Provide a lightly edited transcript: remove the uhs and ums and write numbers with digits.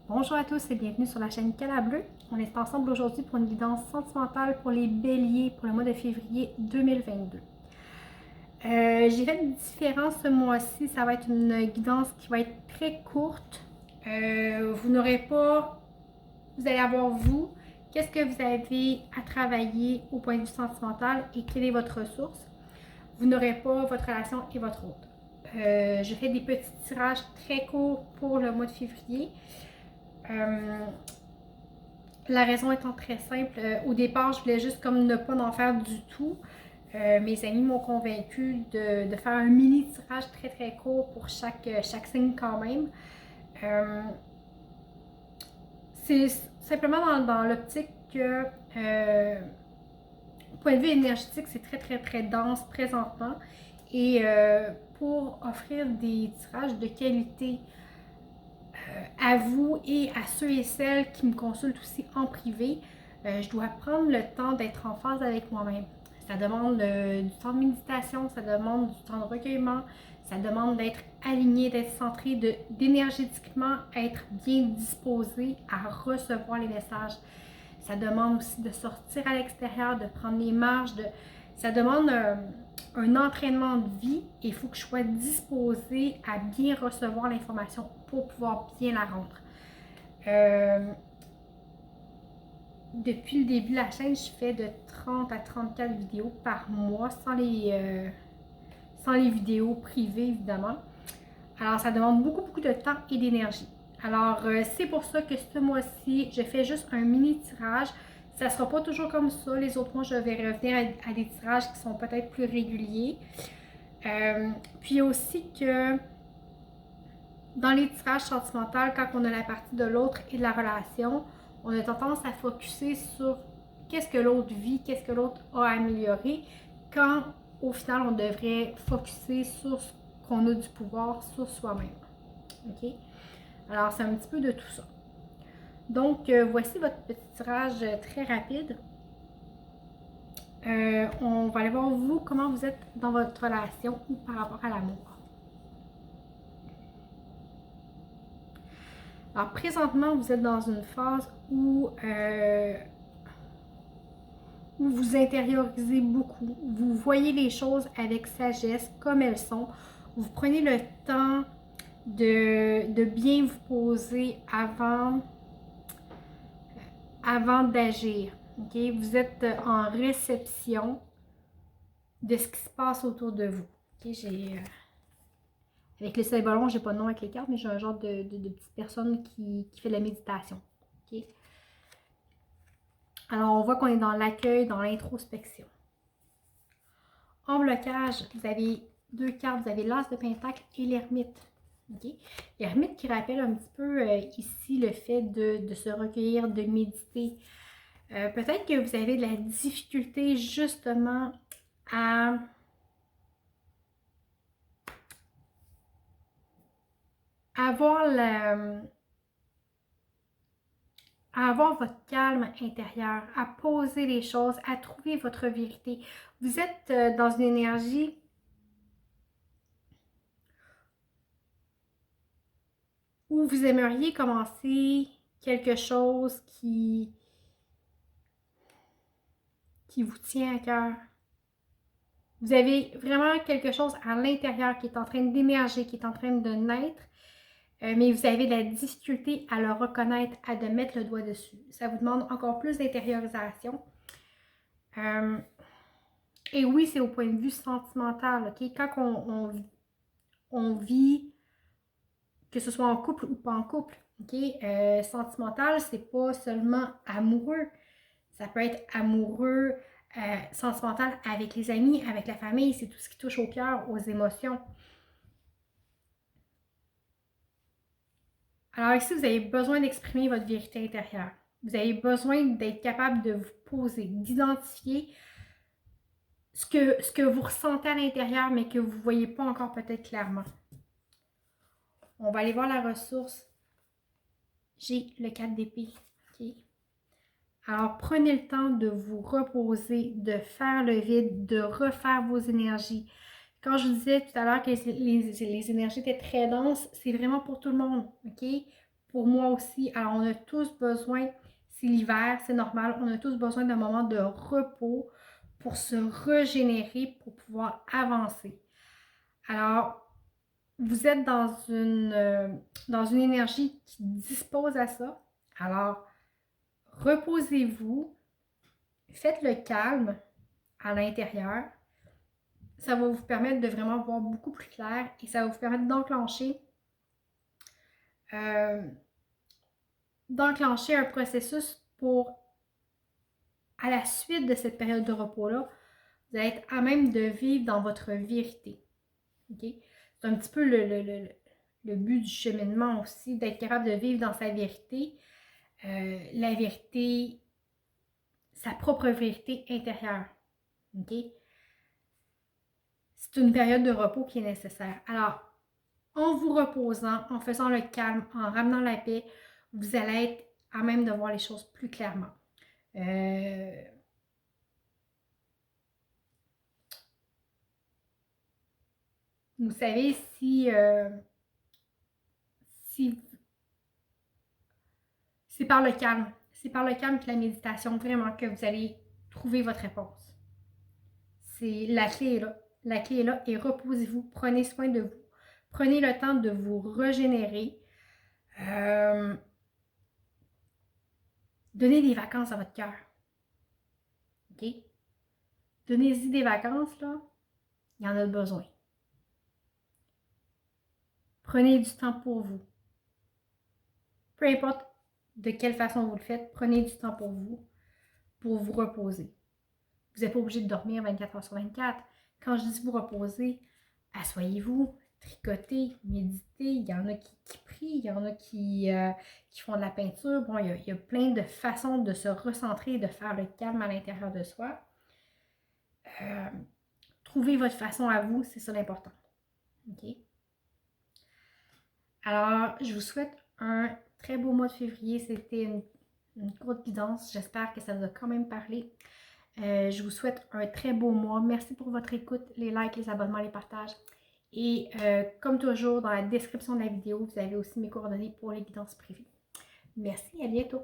Bonjour à tous et bienvenue sur la chaîne Cala Bleu. On est ensemble aujourd'hui pour une guidance sentimentale pour les béliers pour le mois de février 2022. J'ai fait une différence ce mois-ci. Ça va être une guidance qui va être très courte. Vous n'aurez pas... Vous allez avoir vous. Qu'est-ce que vous avez à travailler au point de vue sentimental et quelle est votre ressource. Vous n'aurez pas votre relation et votre autre. Je fais des petits tirages très courts pour le mois de février. La raison étant très simple, au départ, je voulais juste comme ne pas en faire du tout. Mes amis m'ont convaincu de faire un mini tirage très très court pour chaque signe quand même. C'est simplement dans l'optique que, au point de vue énergétique, c'est très très très dense présentement. Et pour offrir des tirages de qualité à vous et à ceux et celles qui me consultent aussi en privé, je dois prendre le temps d'être en phase avec moi-même. Ça demande du temps de méditation, ça demande du temps de recueillement, ça demande d'être aligné, d'être centré, d'énergétiquement être bien disposé à recevoir les messages. Ça demande aussi de sortir à l'extérieur, de prendre les marches, ça demande un entraînement de vie et il faut que je sois disposée à bien recevoir l'information pour pouvoir bien la rendre. Depuis le début de la chaîne, je fais de 30 à 34 vidéos par mois sans les vidéos privées évidemment. Alors ça demande beaucoup de temps et d'énergie. Alors c'est pour ça que ce mois-ci, je fais juste un mini tirage. Ça ne sera pas toujours comme ça. Les autres mois, je vais revenir à des tirages qui sont peut-être plus réguliers. Puis aussi que dans les tirages sentimentaux, quand on a la partie de l'autre et de la relation, on a tendance à focuser sur qu'est-ce que l'autre vit, qu'est-ce que l'autre a amélioré, quand au final, on devrait focuser sur ce qu'on a du pouvoir sur soi-même. OK? Alors, c'est un petit peu de tout ça. Donc, voici votre petit tirage très rapide. On va aller voir vous, comment vous êtes dans votre relation ou par rapport à l'amour. Alors, présentement, vous êtes dans une phase où vous intériorisez beaucoup. Vous voyez les choses avec sagesse, comme elles sont. Vous prenez le temps de bien vous poser avant d'agir. Okay? Vous êtes en réception de ce qui se passe autour de vous. Okay? Avec le soleil ballon, j'ai pas de nom avec les cartes, mais j'ai un genre de petite personne qui fait de la méditation. Okay? Alors, on voit qu'on est dans l'accueil, dans l'introspection. En blocage, vous avez deux cartes. Vous avez l'As de Pentacle et l'Ermite. Okay? L'Ermite qui rappelle un petit peu ici le fait de se recueillir, de méditer. Peut-être que vous avez de la difficulté justement à avoir votre calme intérieur, à poser les choses, à trouver votre vérité. Vous êtes dans une énergie où vous aimeriez commencer quelque chose qui vous tient à cœur. Vous avez vraiment quelque chose à l'intérieur qui est en train d'émerger, qui est en train de naître, mais vous avez de la difficulté à le reconnaître, à de mettre le doigt dessus. Ça vous demande encore plus d'intériorisation. Et oui, c'est au point de vue sentimental, ok? Quand on vit, que ce soit en couple ou pas en couple, ok? Sentimental, c'est pas seulement amoureux. Ça peut être amoureux, sentimental avec les amis, avec la famille, c'est tout ce qui touche au cœur, aux émotions. Alors ici, vous avez besoin d'exprimer votre vérité intérieure. Vous avez besoin d'être capable de vous poser, d'identifier ce que vous ressentez à l'intérieur, mais que vous ne voyez pas encore peut-être clairement. On va aller voir la ressource. J'ai le 4 d'épée. Okay? Alors, prenez le temps de vous reposer, de faire le vide, de refaire vos énergies. Quand je vous disais tout à l'heure que les énergies étaient très denses, c'est vraiment pour tout le monde, ok? pour moi aussi. Alors, on a tous besoin, c'est l'hiver, c'est normal, on a tous besoin d'un moment de repos pour se régénérer, pour pouvoir avancer. Alors, vous êtes dans une énergie qui dispose à ça. Alors, reposez-vous, faites le calme à l'intérieur. Ça va vous permettre de vraiment voir beaucoup plus clair et ça va vous permettre d'enclencher un processus pour, à la suite de cette période de repos-là, vous allez être à même de vivre dans votre vérité. Okay? C'est un petit peu le but du cheminement aussi, d'être capable de vivre dans sa vérité, la vérité, sa propre vérité intérieure. Okay? C'est une période de repos qui est nécessaire. Alors, en vous reposant, en faisant le calme, en ramenant la paix, vous allez être à même de voir les choses plus clairement. Vous savez, si c'est par le calme, c'est par le calme et la méditation vraiment que vous allez trouver votre réponse. La clé est là. La clé est là et reposez-vous, prenez soin de vous. Prenez le temps de vous régénérer. Donnez des vacances à votre cœur. OK? Donnez-y des vacances, là. Il y en a besoin. Prenez du temps pour vous. Peu importe de quelle façon vous le faites, prenez du temps pour vous reposer. Vous n'êtes pas obligé de dormir 24 heures sur 24. Quand je dis vous reposer, asseyez-vous, tricotez, méditez. Il y en a qui prient, il y en a qui font de la peinture. Bon, il y a plein de façons de se recentrer, de faire le calme à l'intérieur de soi. Trouvez votre façon à vous, c'est ça l'important. OK? Alors, je vous souhaite un très beau mois de février. C'était une courte guidance. J'espère que ça vous a quand même parlé. Je vous souhaite un très beau mois. Merci pour votre écoute, les likes, les abonnements, les partages. Et comme toujours, dans la description de la vidéo, vous avez aussi mes coordonnées pour les guidances privées. Merci, à bientôt!